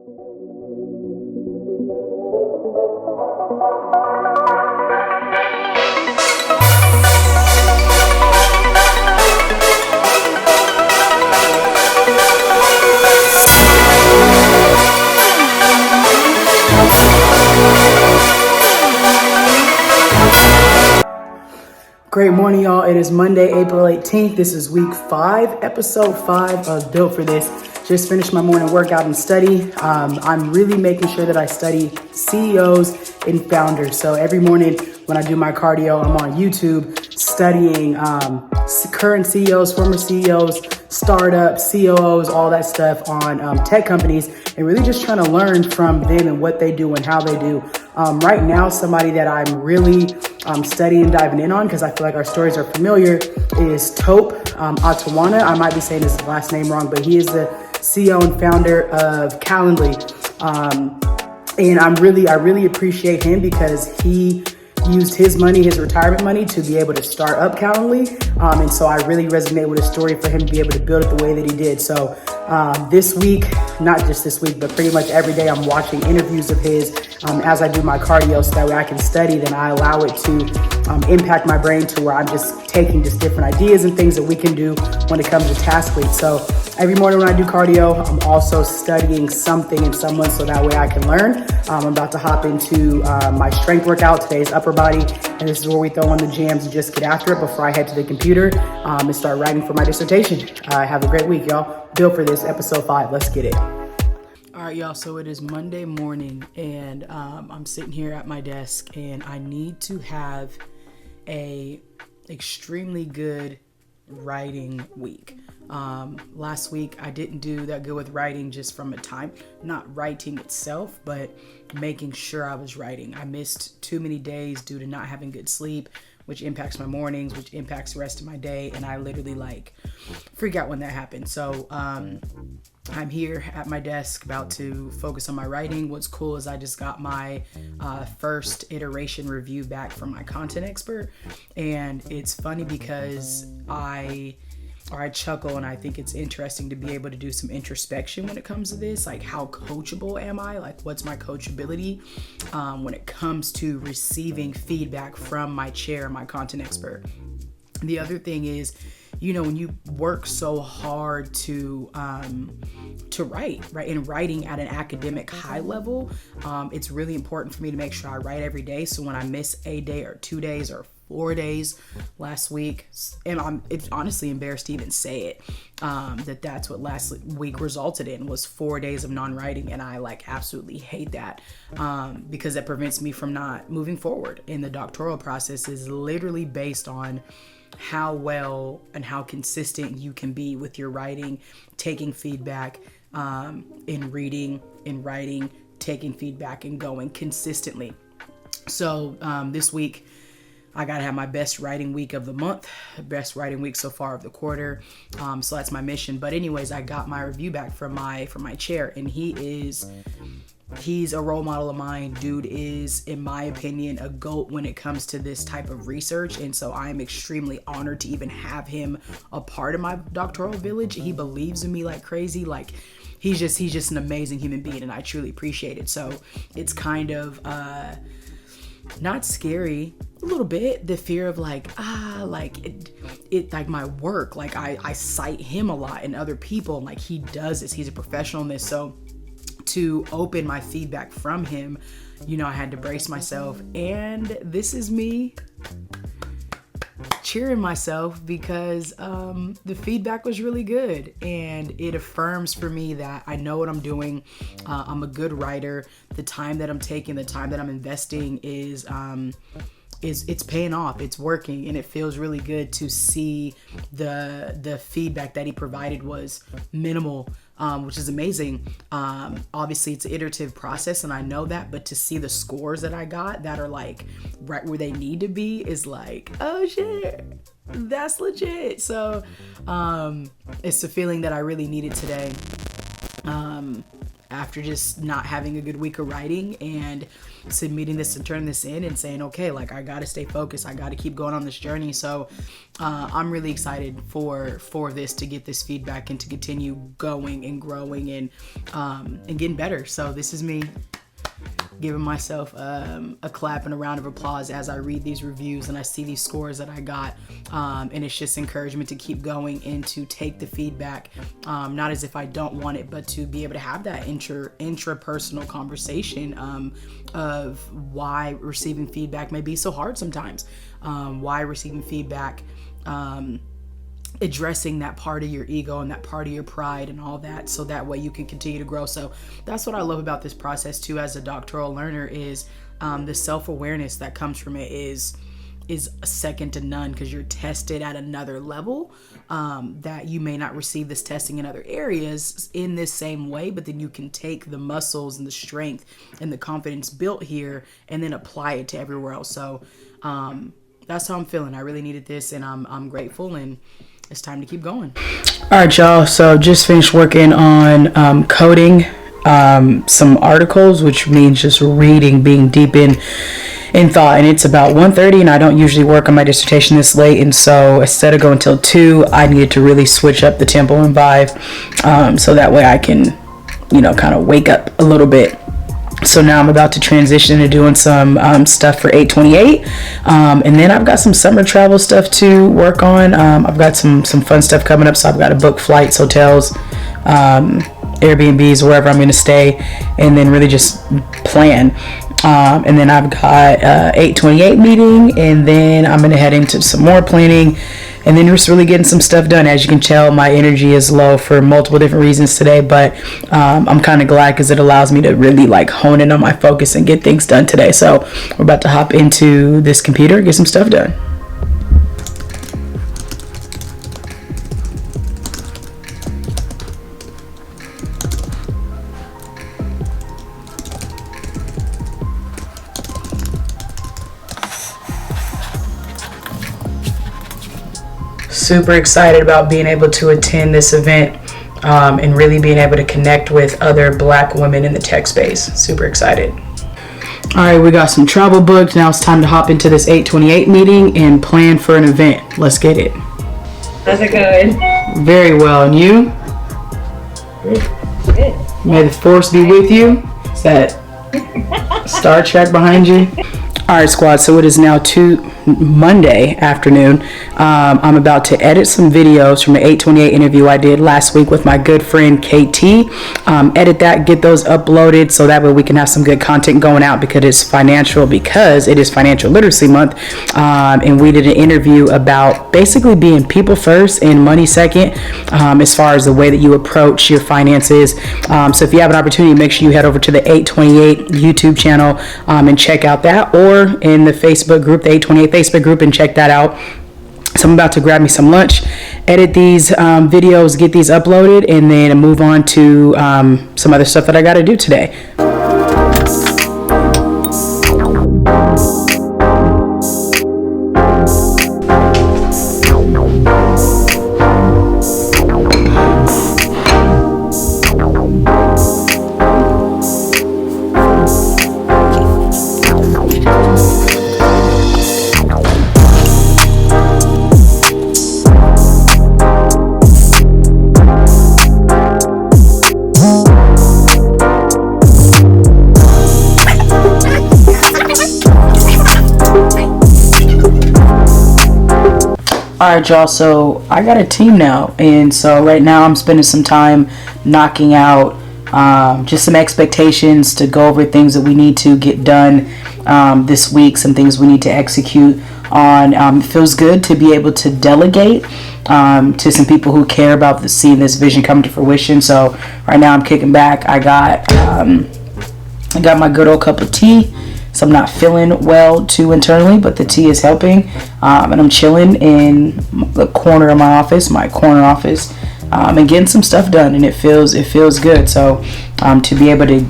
Great morning, y'all. It is Monday, April 18th. This is week 5, episode 5 of Built for This. Just finished my morning workout and study. I'm really making sure that I study CEOs and founders. So every morning when I do my cardio, I'm on YouTube studying current CEOs, former CEOs, startups, COOs, all that stuff on tech companies, and really just trying to learn from them and what they do and how they do. Right now, somebody that I'm really studying and diving in on, because I feel like our stories are familiar, is Tope Atawana. I might be saying his last name wrong, but he is the CEO and founder of Calendly. And I really appreciate him because he used his money, his retirement money, to be able to start up Calendly. And so I really resonate with his story for him to be able to build it the way that he did. So this week, not just this week, but pretty much every day I'm watching interviews of his as I do my cardio, so that way I can study. Then I allow it to impact my brain to where I'm just taking just different ideas and things that we can do when it comes to task week. So every morning when I do cardio, I'm also studying something and someone so that way I can learn. I'm about to hop into my strength workout. Today's upper body, and this is where we throw on the jams and just get after it before I head to the computer and start writing for my dissertation. Have a great week, y'all. Built for This, episode 5. Let's get it. All right, y'all, so it is Monday morning, and I'm sitting here at my desk, and I need to have a extremely good writing week. Last week I didn't do that good with writing, just from a time, not writing itself, but making sure I was writing. I missed too many days due to not having good sleep, which impacts my mornings, which impacts the rest of my day, and I literally freak out when that happens. So I'm here at my desk about to focus on my writing. What's cool is I just got my first iteration review back from my content expert, and it's funny because I chuckle, and I think it's interesting to be able to do some introspection when it comes to this. Like, how coachable am I? Like, what's my coachability when it comes to receiving feedback from my chair, my content expert? The other thing is, when you work so hard to write, right? And writing at an academic high level, it's really important for me to make sure I write every day. So when I miss a day or 2 days or 4 days last week, and it's honestly embarrassed to even say it, that's what last week resulted in, was 4 days of non-writing, and I absolutely hate that because that prevents me from not moving forward. And the doctoral process is literally based on how well and how consistent you can be with your writing, taking feedback in reading, in writing, taking feedback and going consistently. So this week, I gotta have my best writing week of the month, best writing week so far of the quarter. So that's my mission. But anyways, I got my review back from my chair, and he's a role model of mine. Dude is, in my opinion, a GOAT when it comes to this type of research. And so I am extremely honored to even have him a part of my doctoral village. He believes in me like crazy. He's just an amazing human being, and I truly appreciate it. So it's kind of not scary, a little bit, the fear of my work, I cite him a lot and other people, and he does this, he's a professional in this. So to open my feedback from him, I had to brace myself, and this is me cheering myself because the feedback was really good, and it affirms for me that I know what I'm doing. I'm a good writer. The time that I'm taking, the time that I'm investing is it's paying off. It's working, and it feels really good to see the feedback that he provided was minimal, which is amazing. Obviously it's an iterative process, and I know that, but to see the scores that I got that are right where they need to be is oh shit, that's legit. So it's a feeling that I really needed today. after just not having a good week of writing and submitting this and turning this in and saying, okay, like I got to stay focused. I got to keep going on this journey. So I'm really excited for this, to get this feedback and to continue going and growing and getting better. So this is me giving myself a clap and a round of applause as I read these reviews and I see these scores that I got, and it's just encouragement to keep going and to take the feedback, not as if I don't want it, but to be able to have that intrapersonal conversation of why receiving feedback may be so hard sometimes, why receiving feedback, addressing that part of your ego and that part of your pride and all that, so that way you can continue to grow. So that's what I love about this process too, as a doctoral learner, is the self-awareness that comes from it is second to none, because you're tested at another level, that you may not receive this testing in other areas in this same way, but then you can take the muscles and the strength and the confidence built here and then apply it to everywhere else. So that's how I'm feeling. I really needed this, and I'm grateful, and it's time to keep going. All right, y'all. So just finished working on coding some articles, which means just reading, being deep in thought. And it's about 1:30, and I don't usually work on my dissertation this late. And so instead of going till 2, I needed to really switch up the tempo and vibe, so that way I can, kind of wake up a little bit. So now I'm about to transition to doing some stuff for 828, and then I've got some summer travel stuff to work on. I've got some fun stuff coming up, so I've got to book flights, hotels, Airbnbs, wherever I'm going to stay, and then really just plan. And then I've got 828 meeting, and then I'm going to head into some more planning, and then just really getting some stuff done. As you can tell, my energy is low for multiple different reasons today, but I'm kind of glad, because it allows me to really hone in on my focus and get things done today. So we're about to hop into this computer and get some stuff done. Super excited about being able to attend this event, and really being able to connect with other Black women in the tech space. Super excited. All right, we got some travel booked. Now it's time to hop into this 828 meeting and plan for an event. Let's get it. How's it going? Very well. And you? Good. May the force be with you. Is that Star Trek behind you? All right, squad. So it is now Monday afternoon. I'm about to edit some videos from the 828 interview I did last week with my good friend KT. Edit that, get those uploaded, so that way we can have some good content going out, because it is financial literacy month. And we did an interview about basically being people first and money second, as far as the way that you approach your finances. So if you have an opportunity, make sure you head over to the 828 YouTube channel and check out that, or in the Facebook group, the 828 Facebook group, and check that out. So I'm about to grab me some lunch, edit these videos, get these uploaded, and then move on to some other stuff that I got to do today. All right, y'all, so I got a team now, and so right now I'm spending some time knocking out just some expectations to go over things that we need to get done this week, some things we need to execute on. It feels good to be able to delegate to some people who care about seeing this vision come to fruition. So right now I'm kicking back. I got my good old cup of tea. So I'm not feeling well too internally, but the tea is helping. And I'm chilling in the corner of my corner office, and getting some stuff done, and it feels good. So to be able to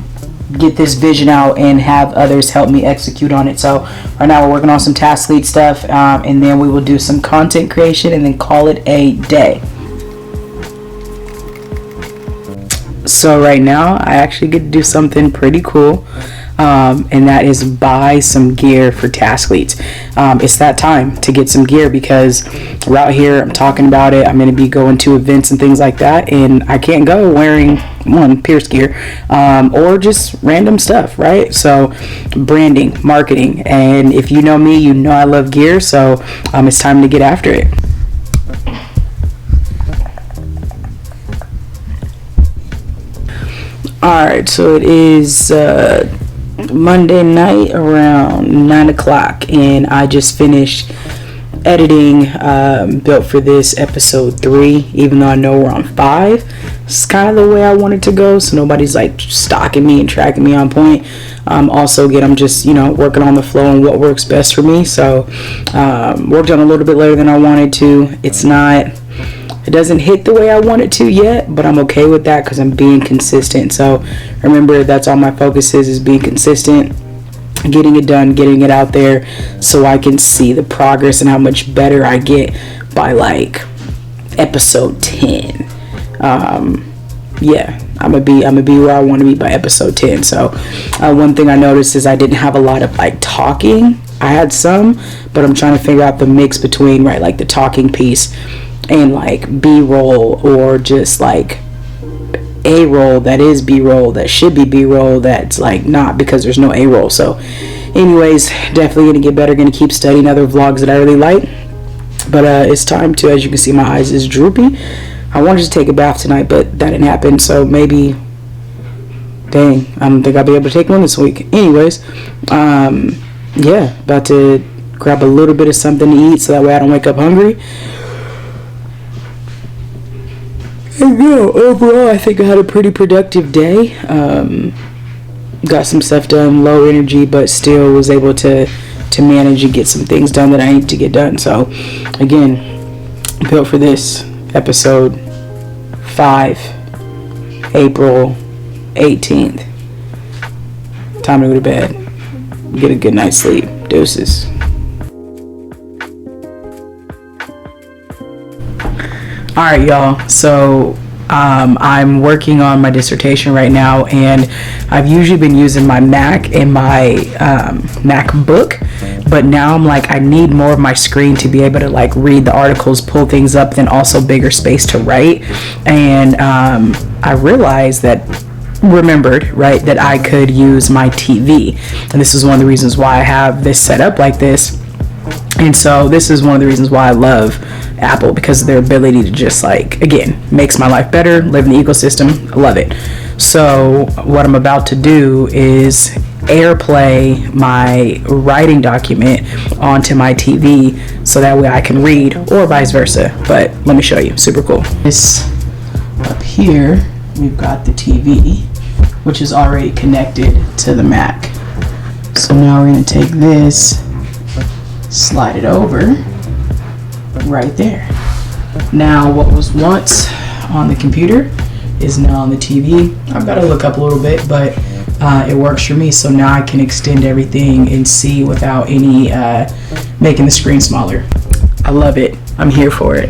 get this vision out and have others help me execute on it. So right now we're working on some task lead stuff, and then we will do some content creation and then call it a day. So right now I actually get to do something pretty cool, and that is buy some gear for task leads. It's that time to get some gear because we're out here, I'm talking about it, I'm going to be going to events and things like that, and I can't go wearing Pierce gear or just random stuff, right? So branding, marketing, and if you know me, you know I love gear, so it's time to get after it. Alright, so it is Monday night around 9 o'clock, and I just finished editing Built for This episode 3, even though I know we're on 5. It's kind of the way I want it to go, so nobody's like stalking me and tracking me on point. Also, again, I'm just, working on the flow and what works best for me, so worked on a little bit later than I wanted to. It doesn't hit the way I want it to yet, but I'm okay with that because I'm being consistent. So remember, that's all my focus is being consistent, getting it done, getting it out there so I can see the progress and how much better I get by like episode 10. Yeah, I'm gonna be where I want to be by episode 10. So one thing I noticed is I didn't have a lot of like talking. I had some, but I'm trying to figure out the mix between like the talking piece and like B-roll, or just like A-roll that is B-roll that should be B-roll that's like not, because there's no A-roll. So anyways, definitely gonna get better, gonna keep studying other vlogs that I really like. But it's time to, as you can see, my eyes is droopy. I wanted to take a bath tonight, but that didn't happen, so maybe, dang, I don't think I'll be able to take one this week. Anyways, yeah, about to grab a little bit of something to eat so that way I don't wake up hungry. And yeah, overall, I think I had a pretty productive day. Got some stuff done, low energy, but still was able to manage and get some things done that I need to get done. So, again, Built for This, episode 5, April 18th. Time to go to bed. Get a good night's sleep. Deuces. Alright, y'all, so I'm working on my dissertation right now, and I've usually been using my Mac and my MacBook, but now I'm like, I need more of my screen to be able to like read the articles, pull things up, then also bigger space to write. And I realized that I could use my TV, and this is one of the reasons why I have this set up like this. And so this is one of the reasons why I love Apple, because of their ability to just like, again, makes my life better, live in the ecosystem. I love it. So what I'm about to do is AirPlay my writing document onto my TV so that way I can read, or vice versa. But let me show you. Super cool. This up here, we've got the TV, which is already connected to the Mac. So now we're going to take this, slide it over right there. Now what was once on the computer is now on the TV. I've got to look up a little bit, but it works for me. So now I can extend everything and see without any making the screen smaller. I love it. I'm here for it.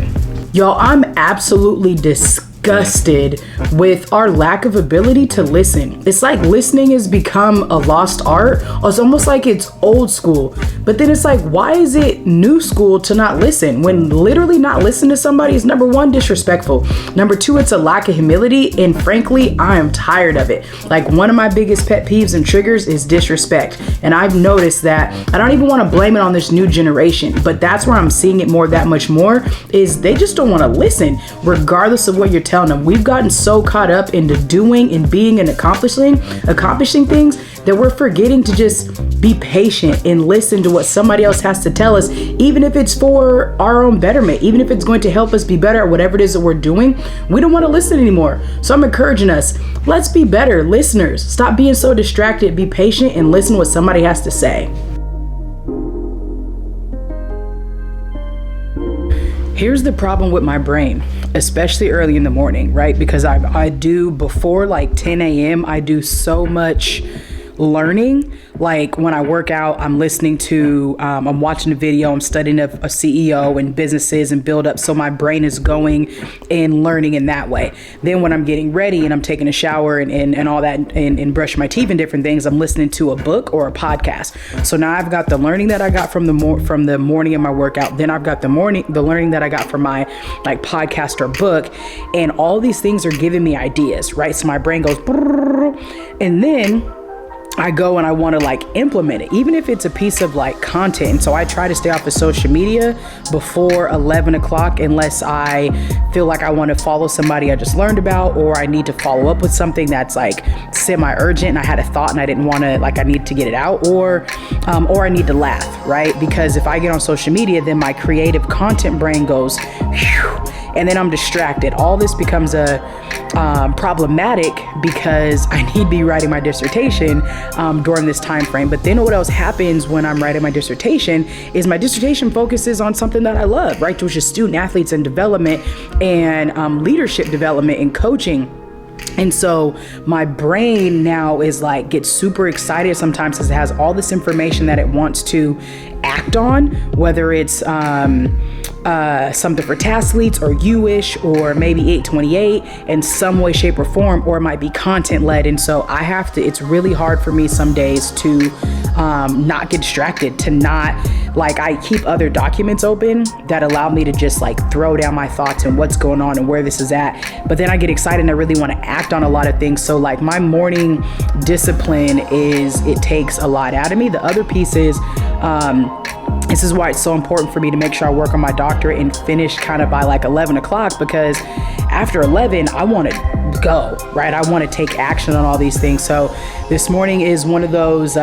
Y'all, I'm absolutely disgusted with our lack of ability to listen. It's like listening has become a lost art. It's almost like it's old school. But then it's like, why is it new school to not listen? When literally not listening to somebody is, number one, disrespectful. Number two, it's a lack of humility. And frankly, I am tired of it. Like, one of my biggest pet peeves and triggers is disrespect. And I've noticed that. I don't even want to blame it on this new generation, but that's where I'm seeing it that much more, is they just don't want to listen, regardless of what you're telling them. We've gotten so caught up into doing and being and accomplishing things that we're forgetting to just be patient and listen to what somebody else has to tell us, even if it's for our own betterment, even if it's going to help us be better at whatever it is that we're doing. We don't want to listen anymore. So I'm encouraging us, let's be better listeners. Stop being so distracted, be patient, and listen to what somebody has to say. Here's the problem with my brain, especially early in the morning, right? Because I do, before like 10 a.m., I do so much learning. Like when I work out, I'm listening to, I'm watching a video, I'm studying a CEO and businesses and build up. So my brain is going and learning in that way. Then when I'm getting ready and I'm taking a shower and all that and brushing my teeth and different things, I'm listening to a book or a podcast. So now I've got the learning that I got from the morning of my workout. Then I've got the learning that I got from my like podcast or book, and all these things are giving me ideas, right? So my brain goes, and then I go and I want to like implement it, even if it's a piece of like content. And so I try to stay off of social media before 11 o'clock, unless I feel like I want to follow somebody I just learned about, or I need to follow up with something that's like semi-urgent and I had a thought and I didn't want to, like, I need to get it out, or I need to laugh, right? Because if I get on social media, then my creative content brain goes, whew, and then I'm distracted. All this becomes problematic because I need to be writing my dissertation during this time frame. But then what else happens when I'm writing my dissertation is my dissertation focuses on something that I love, right? Which is student athletes and development and leadership development and coaching. And so my brain now is like, gets super excited sometimes because it has all this information that it wants to act on, whether it's something for taskleads or U-ish or maybe 828 in some way, shape, or form, or it might be content led. And so I have to, it's really hard for me some days to not get distracted, to not, like, I keep other documents open that allow me to just like throw down my thoughts and what's going on and where this is at. But then I get excited and I really want to act on a lot of things. So like my morning discipline it takes a lot out of me. The other piece is, this is why it's so important for me to make sure I work on my doctorate and finish kind of by like 11 o'clock, because after 11, I want to go, right? I want to take action on all these things. So this morning is one of those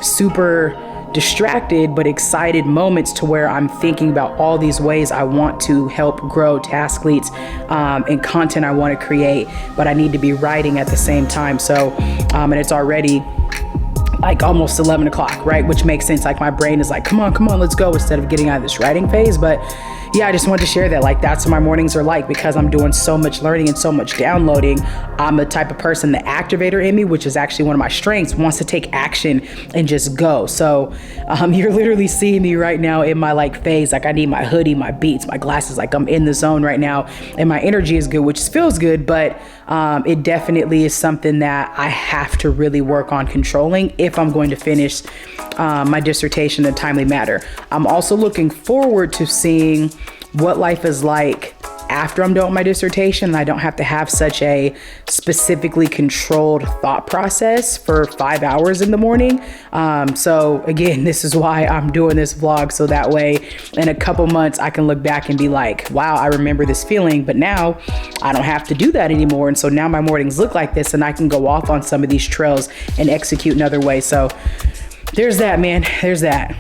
super distracted but excited moments to where I'm thinking about all these ways I want to help grow task leads and content I want to create, but I need to be writing at the same time. So, and it's already like almost 11 o'clock, right? Which makes sense. Like my brain is like, come on, let's go, instead of getting out of this writing phase. But yeah, I just wanted to share that. Like, that's what my mornings are like, because I'm doing so much learning and so much downloading. I'm the type of person, the activator in me, which is actually one of my strengths, wants to take action and just go. So you're literally seeing me right now in my like phase. Like I need my hoodie, my beats, my glasses. Like I'm in the zone right now and my energy is good, which feels good. But it definitely is something that I have to really work on controlling if I'm going to finish my dissertation in a timely manner. I'm also looking forward to seeing what life is like after I'm done with my dissertation and I don't have to have such a specifically controlled thought process for 5 hours in the morning. So again, this is why I'm doing this vlog, so that way in a couple months I can look back and be like, wow, I remember this feeling, but now I don't have to do that anymore. And so now my mornings look like this and I can go off on some of these trails and execute in other ways. So there's that, man. There's that.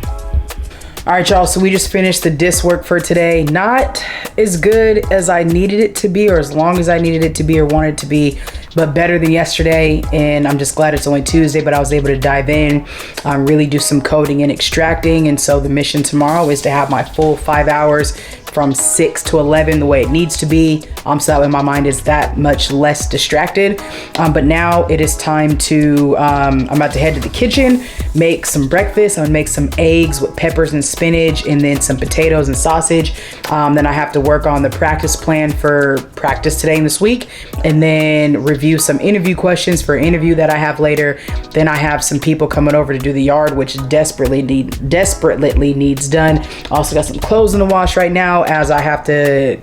All right, y'all. So we just finished the disc work for today. Not as good as I needed it to be, or as long as I needed it to be or wanted it to be, but better than yesterday. And I'm just glad it's only Tuesday, but I was able to dive in, really do some coding and extracting. And so the mission tomorrow is to have my full 5 hours from 6 to 11 the way it needs to be. So that way my mind is that much less distracted. But now it is time to, I'm about to head to the kitchen, make some breakfast. I'm gonna make some eggs with peppers and spinach, and then some potatoes and sausage. Then I have to work on the practice plan for practice today and this week, and then review some interview questions for an interview that I have later. Then I have some people coming over to do the yard, which desperately needs done. Also got some clothes in the wash right now, as I have to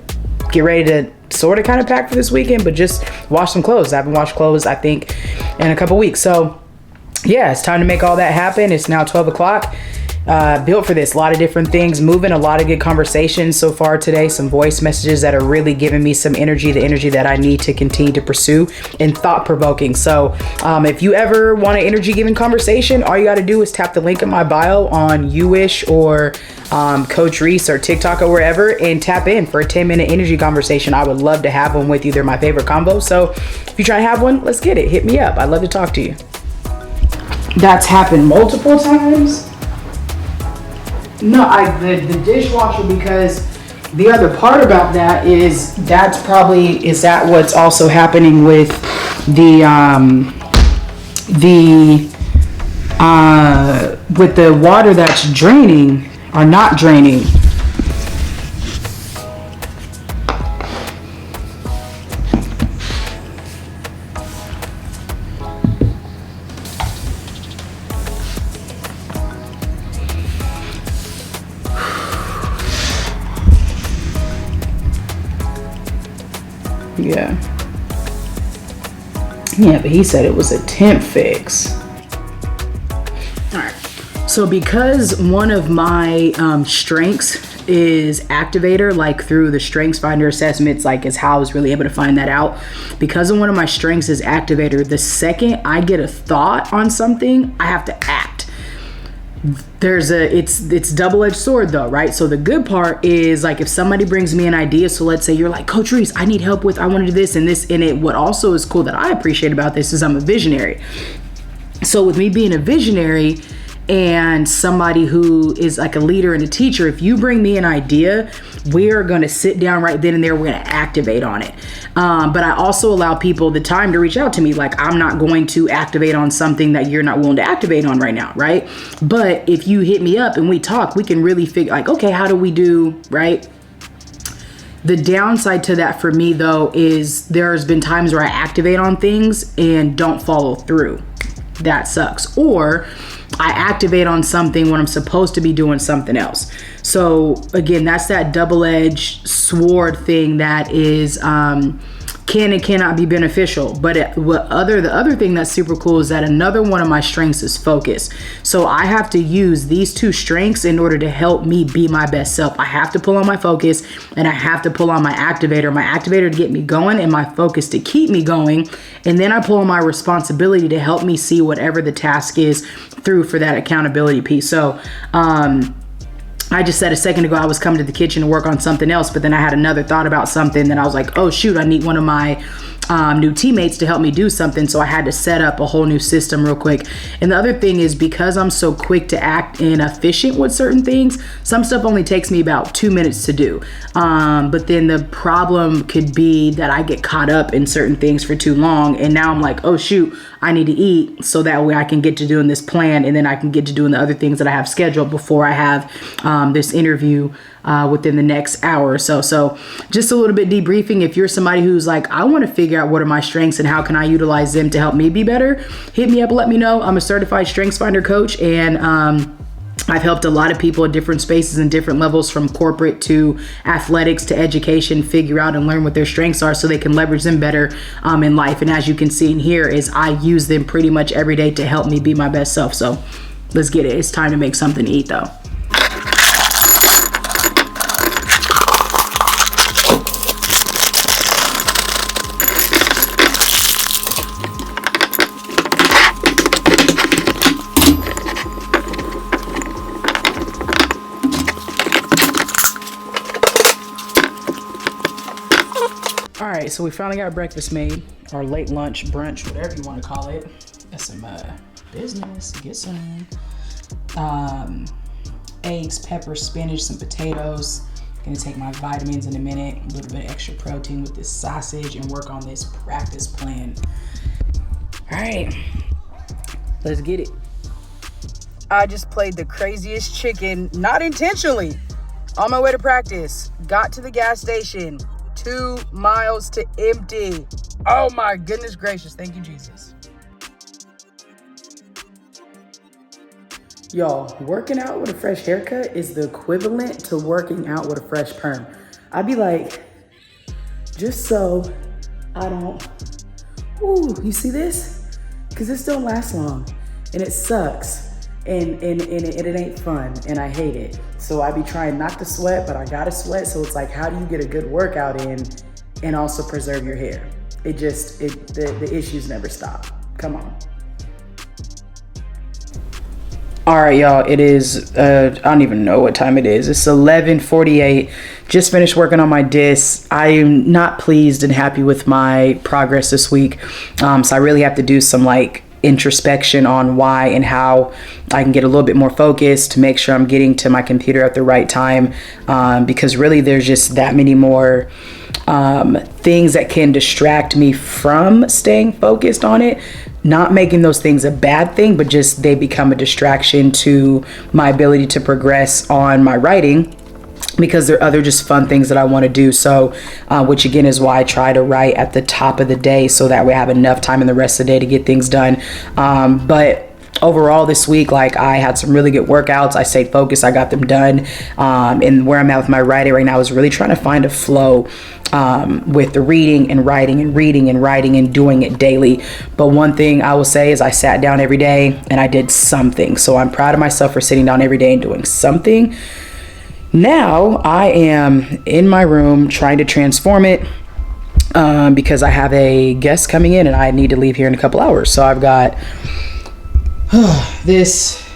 get ready to sort of kind of pack for this weekend, but just wash some clothes. I haven't washed clothes, I think, in a couple weeks. So yeah, it's time to make all that happen. It's now 12 o'clock. Built for this, a lot of different things moving, a lot of good conversations so far today, some voice messages that are really giving me some energy, the energy that I need to continue to pursue, and thought-provoking. So if you ever want an energy-giving conversation, all you got to do is tap the link in my bio on YouWish or Coach Reese or TikTok or wherever, and tap in for a 10-minute energy conversation. I would love to have one with you. They're my favorite combo. So if you try to have one, let's get it. Hit me up. I'd love to talk to you. That's happened multiple times. No, the dishwasher, because the other part about that is is that what's also happening with the with the water that's draining or not draining. Yeah, but he said it was a temp fix. All right. So because one of my strengths is activator, like through the strengths finder assessments, like is how I was really able to find that out. Because of one of my strengths is activator, the second I get a thought on something, I have to act. It's double-edged sword though, right? So the good part is like if somebody brings me an idea, so let's say you're like, Coach Reese, I need help with, I want to do this and this and it. What also is cool that I appreciate about this is I'm a visionary. So with me being a visionary and somebody who is like a leader and a teacher, if you bring me an idea, we're going to sit down right then and there. We're going to activate on it. But I also allow people the time to reach out to me. Like I'm not going to activate on something that you're not willing to activate on right now. Right. But if you hit me up and we talk, we can really figure like, okay, how do we do right? The downside to that for me though, is there's been times where I activate on things and don't follow through. That sucks. Or I activate on something when I'm supposed to be doing something else. So again, that's that double-edged sword thing that is can and cannot be beneficial. But the other thing that's super cool is that another one of my strengths is focus. So I have to use these two strengths in order to help me be my best self. I have to pull on my focus and I have to pull on my activator to get me going and my focus to keep me going. And then I pull on my responsibility to help me see whatever the task is through for that accountability piece. So, I just said a second ago I was coming to the kitchen to work on something else, but then I had another thought about something that I was like, oh shoot, I need one of my new teammates to help me do something. So I had to set up a whole new system real quick. And the other thing is because I'm so quick to act and efficient with certain things, some stuff only takes me about 2 minutes to do. But then the problem could be that I get caught up in certain things for too long. And now I'm like, oh shoot, I need to eat so that way I can get to doing this plan and then I can get to doing the other things that I have scheduled before I have this interview within the next hour or so. So just a little bit debriefing. If you're somebody who's like, I want to figure out what are my strengths and how can I utilize them to help me be better, hit me up and let me know. I'm a certified strengths finder coach and I've helped a lot of people at different spaces and different levels from corporate to athletics to education figure out and learn what their strengths are so they can leverage them better in life. And as you can see in here is I use them pretty much every day to help me be my best self. So let's get it. It's time to make something to eat though. All right, so we finally got breakfast made, or late lunch, brunch, whatever you want to call it. That's some business, get some eggs, pepper, spinach, some potatoes. Gonna take my vitamins in a minute, a little bit of extra protein with this sausage and work on this practice plan. All right, let's get it. I just played the craziest chicken, not intentionally, on my way to practice. Got to the gas station. 2 miles to empty. Oh my goodness gracious. Thank you, Jesus. Y'all, working out with a fresh haircut is the equivalent to working out with a fresh perm. I'd be like, just so I don't, ooh, you see this? Because this don't last long and it sucks. And it ain't fun and I hate it. So I be trying not to sweat, but I gotta sweat. So it's like, how do you get a good workout in and also preserve your hair? The issues never stop. Come on. All right, y'all, it is, I don't even know what time it is. It's 11:48. Just finished working on my discs. I am not pleased and happy with my progress this week. So I really have to do some introspection on why and how I can get a little bit more focused to make sure I'm getting to my computer at the right time, because really there's just that many more things that can distract me from staying focused on it. not making those things a bad thing, but just they become a distraction to my ability to progress on my writing, because there are other just fun things that I want to do. So, which again is why I try to write at the top of the day, so that we have enough time in the rest of the day to get things done. But overall this week, like, I had some really good workouts. I stayed focused. I got them done. And where I'm at with my writing right now is really trying to find a flow with the reading and writing and reading and writing and doing it daily. But one thing I will say is I sat down every day and I did something. So I'm proud of myself for sitting down every day and doing something. Now I am in my room trying to transform it because I have a guest coming in and I need to leave here in a couple hours. So I've got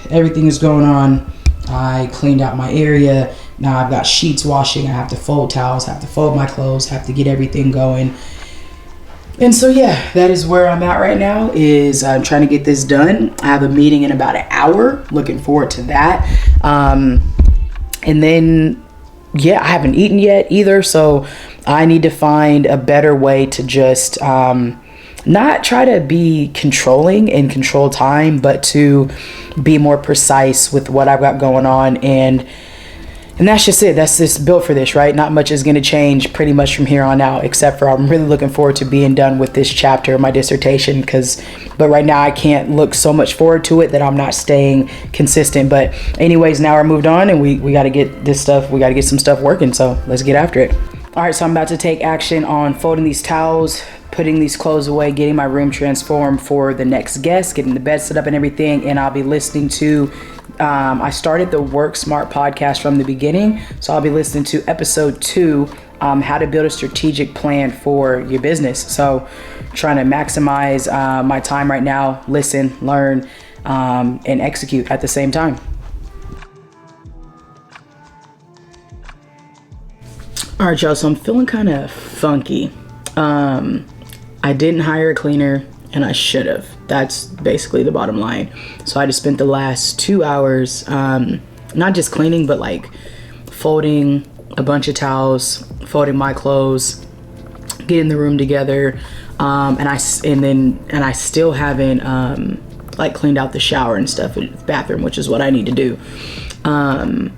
everything is going on. I cleaned out my area. Now I've got sheets washing. I have to fold towels, have to fold my clothes, have to get everything going. And so, yeah, that is where I'm at right now, is I'm trying to get this done. I have a meeting in about an hour. Looking forward to that. And then, yeah, I haven't eaten yet either. So I need to find a better way to just not try to be controlling and control time, but to be more precise with what I've got going on. And that's just it. That's just built for this, right? Not much is going to change pretty much from here on out, except for I'm really looking forward to being done with this chapter of my dissertation. But right now I can't look so much forward to it that I'm not staying consistent. But anyways, now we're moved on and we got to get this stuff. We got to get some stuff working. So let's get after it. All right. So I'm about to take action on folding these towels, putting these clothes away, getting my room transformed for the next guest, getting the bed set up and everything. And I'll be listening to I started the Work Smart podcast from the beginning. So I'll be listening to episode 2, how to build a strategic plan for your business. So trying to maximize my time right now, listen, learn, and execute at the same time. All right, y'all. So I'm feeling kind of funky. I didn't hire a cleaner and I should have. That's basically the bottom line. So I just spent the last 2 hours, not just cleaning, but like folding a bunch of towels, folding my clothes, getting the room together. And I still haven't, like, cleaned out the shower and stuff, the bathroom, which is what I need to do. And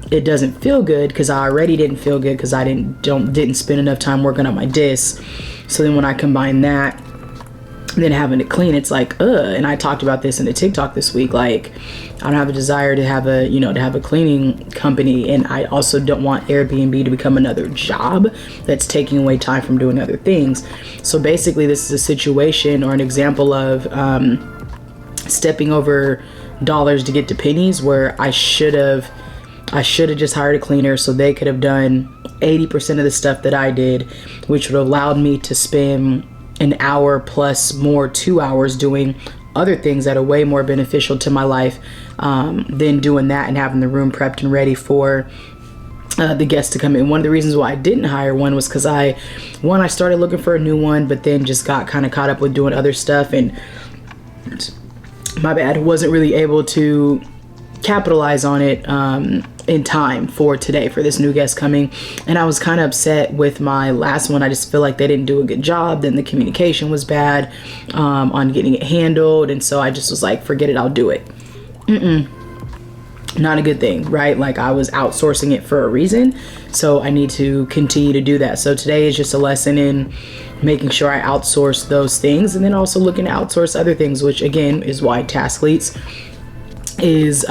it doesn't feel good because I already didn't feel good because I didn't spend enough time working on my disc. So then when I combine that, then having to clean, it's like, and I talked about this in the TikTok this week, like, I don't have a desire to have a cleaning company, and I also don't want Airbnb to become another job that's taking away time from doing other things. So basically this is a situation or an example of stepping over dollars to get to pennies, where I should have just hired a cleaner so they could have done 80% of the stuff that I did, which would have allowed me to spend an hour plus more, 2 hours doing other things that are way more beneficial to my life than doing that and having the room prepped and ready for the guests to come in. One of the reasons why I didn't hire one was because I started looking for a new one, but then just got kind of caught up with doing other stuff, and my bad, wasn't really able to capitalize on it in time for today, for this new guest coming. And I was kind of upset with my last one. I just feel like they didn't do a good job. Then the communication was bad on getting it handled, and so I just was like, forget it, I'll do it. Not a good thing, right? Like, I was outsourcing it for a reason, so I need to continue to do that. So today is just a lesson in making sure I outsource those things, and then also looking to outsource other things, which again is why Task Leads is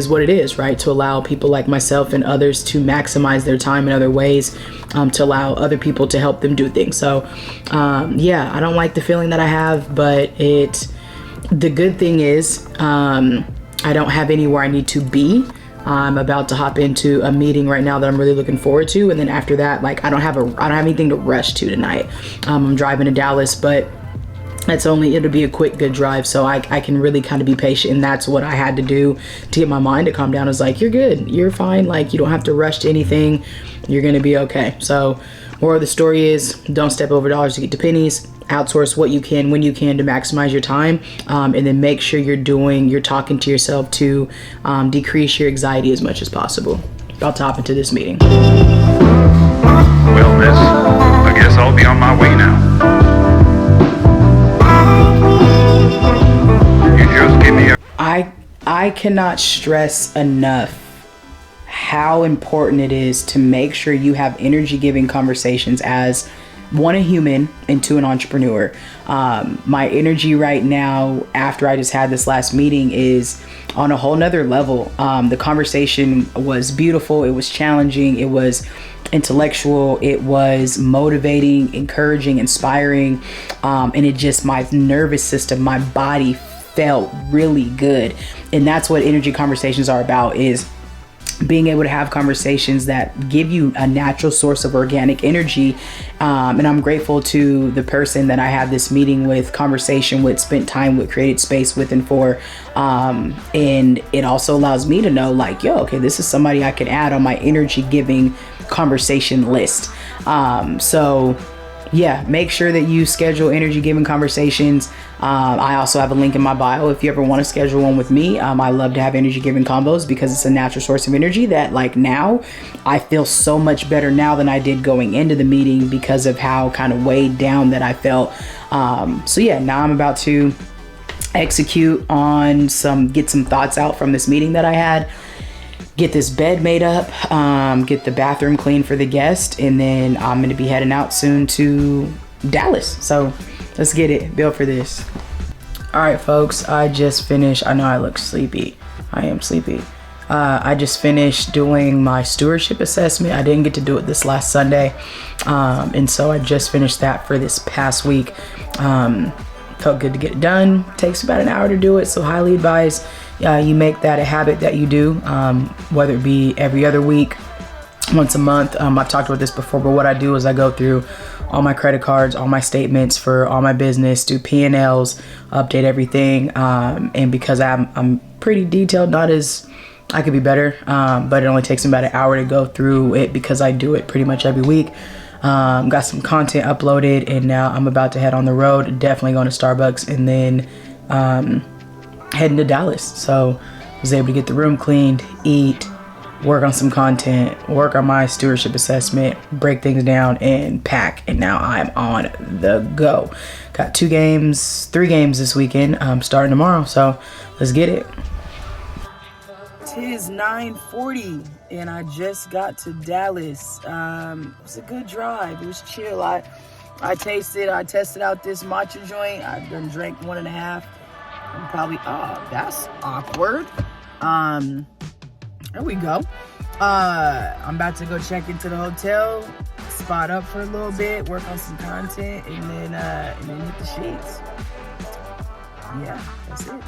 what it is, right? To allow people like myself and others to maximize their time in other ways, to allow other people to help them do things. So yeah, I don't like the feeling that I have, but the good thing is I don't have anywhere I need to be. I'm about to hop into a meeting right now that I'm really looking forward to, and then after that, like, I don't have anything to rush to tonight. I'm driving to Dallas, but it'll be a quick, good drive, so I can really kind of be patient. And that's what I had to do to get my mind to calm down. It's like, you're good, you're fine, like, you don't have to rush to anything, you're gonna be okay. So moral of the story is, don't step over dollars to get to pennies. Outsource what you can when you can to maximize your time, and then make sure you're talking to yourself to decrease your anxiety as much as possible. I'll hop into this meeting. Well, miss, I guess I'll be on my way now. I cannot stress enough how important it is to make sure you have energy giving conversations as one, a human, and two, an entrepreneur. My energy right now, after I just had this last meeting, is on a whole nother level. The conversation was beautiful. It was challenging. It was intellectual. It was motivating, encouraging, inspiring. And it just, my nervous system, my body felt really good. And that's what energy conversations are about, is being able to have conversations that give you a natural source of organic energy. And I'm grateful to the person that I had this meeting with, conversation with, spent time with, created space with, and for. And it also allows me to know, like, yo, okay, this is somebody I can add on my energy giving conversation list. So yeah, make sure that you schedule energy giving conversations. I also have a link in my bio if you ever want to schedule one with me. I love to have energy giving combos because it's a natural source of energy that, like, now I feel so much better now than I did going into the meeting because of how kind of weighed down that I felt. So yeah, now I'm about to execute on get some thoughts out from this meeting that I had. Get this bed made up, get the bathroom clean for the guest, and then I'm going to be heading out soon to Dallas. So let's get it. Built for this. All right, folks, I just finished. I know I look sleepy. I am sleepy. I just finished doing my stewardship assessment. I didn't get to do it this last Sunday. And so I just finished that for this past week. Felt good to get it done. Takes about an hour to do it, so highly advise you make that a habit that you do, whether it be every other week, once a month. I've talked about this before, but what I do is I go through all my credit cards, all my statements for all my business, do P&Ls, update everything. And because I'm pretty detailed, not as I could be better, but it only takes me about an hour to go through it because I do it pretty much every week. Got some content uploaded, and now I'm about to head on the road. Definitely going to Starbucks, and then heading to Dallas. So I was able to get the room cleaned, eat, work on some content, work on my stewardship assessment, break things down, and pack. And now I'm on the go. Got 3 games this weekend, starting tomorrow. So let's get it. Tis 9:40 and I just got to Dallas. It was a good drive. It was chill. I tested out this matcha joint. I done drank 1.5. I'm probably, that's awkward. There we go. I'm about to go check into the hotel, spot up for a little bit, work on some content, and then hit the sheets. Yeah, that's it.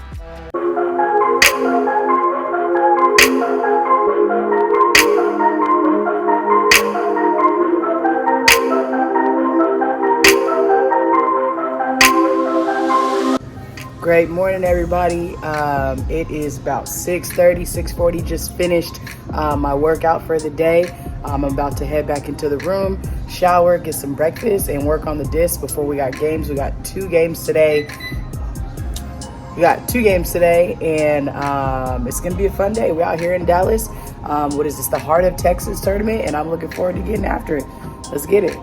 Great morning, everybody. It is about 6:40. Just finished my workout for the day. I'm about to head back into the room, shower, get some breakfast, and work on the disc before we got games. We got 2 games today. And it's gonna be a fun day. We're out here in Dallas. What is this? The Heart of Texas tournament, and I'm looking forward to getting after it. Let's get it.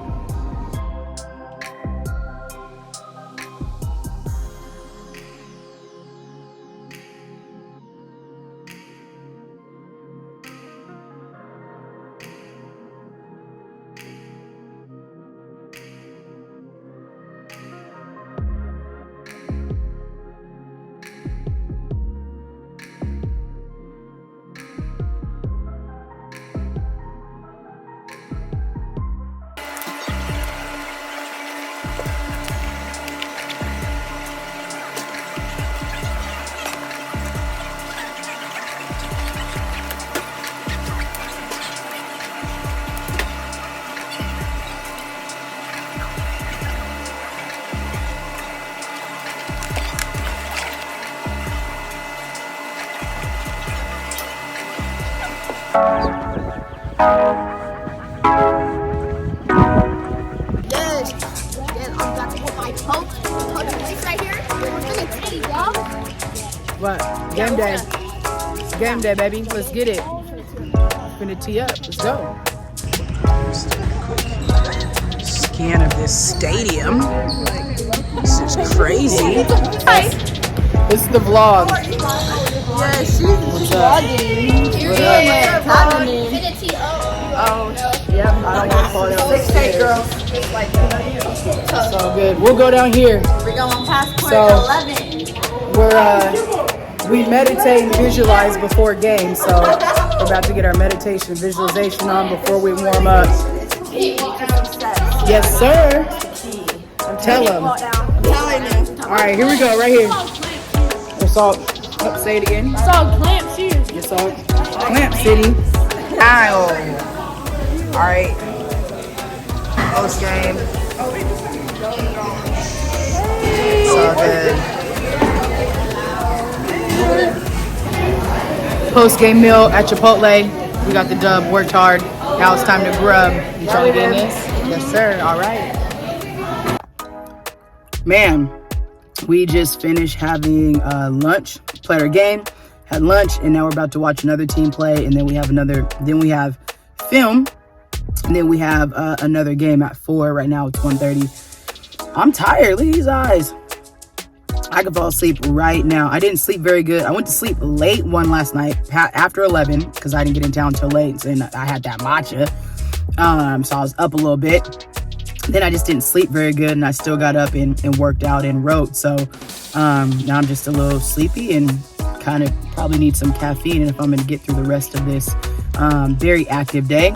What? Game day. It's game day, baby. Let's get it. Finna tee up. Let's go. Scan of this stadium. This is crazy. Hi. This is the vlog. Yeah, she's vlogging. What Yeah, happening. Yep, I don't want to fall down. 6 8 girls. It's all good. We'll go down here. We're going past point So- 11. We meditate and visualize before games, so we're about to get our meditation and visualization on before we warm up. Yes, sir. Tell them. I'm telling you. All right, here we go, right here. It's all. Oh, say it again. It's all Clamp City. It's all Clamp City. Ow. All right. Post game. It's all good. Post game meal at Chipotle. We got the dub. Worked hard. Now it's time to grub. You trying to get in this? Yes, sir. All right. Man, we just finished having lunch. Played our game. Had lunch, and now we're about to watch another team play, and then we have film, and then we have another game at 4. Right now it's 1:30. I'm tired. Look at these eyes. I could fall asleep right now. I didn't sleep very good. I went to sleep late one last night after 11 because I didn't get in town until late, and I had that matcha. So I was up a little bit. Then I just didn't sleep very good, and I still got up and worked out and wrote. So now I'm just a little sleepy and kind of probably need some caffeine if I'm going to get through the rest of this very active day.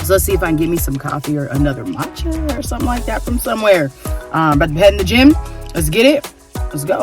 So let's see if I can get me some coffee or another matcha or something like that from somewhere. About to head in the gym. Let's get it. Let's go.